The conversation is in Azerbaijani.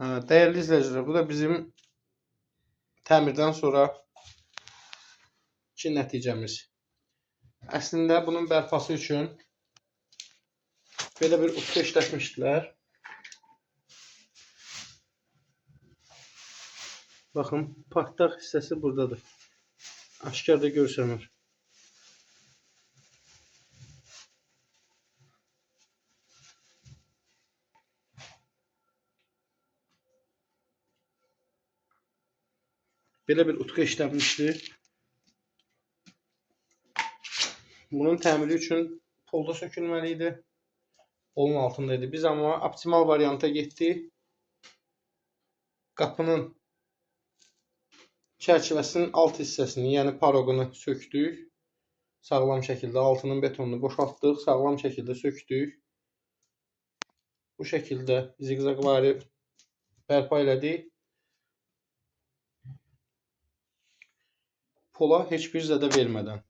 Değerli izleyiciler, bu da bizim təmirdən sonraki nəticəmiz. Əslində bunun bərpası üçün belə bir usta işlətmişdilər. Baxın, partlaq hissəsi buradadır. Aşkar da görsənir. Belə bir utqa işlənmişdir. Bunun təmiri üçün polda sökülməli idi. Onun altındaydı. Biz amma optimal varianta getdik. Qapının çərçivəsinin alt hissəsini, yəni paroqunu sökdük. Sağlam şəkildə altının betonunu boşaltdıq. Sağlam şəkildə sökdük. Bu şəkildə ziqzaqvari bərpa elədik. Pola heç bir zədə vermədən.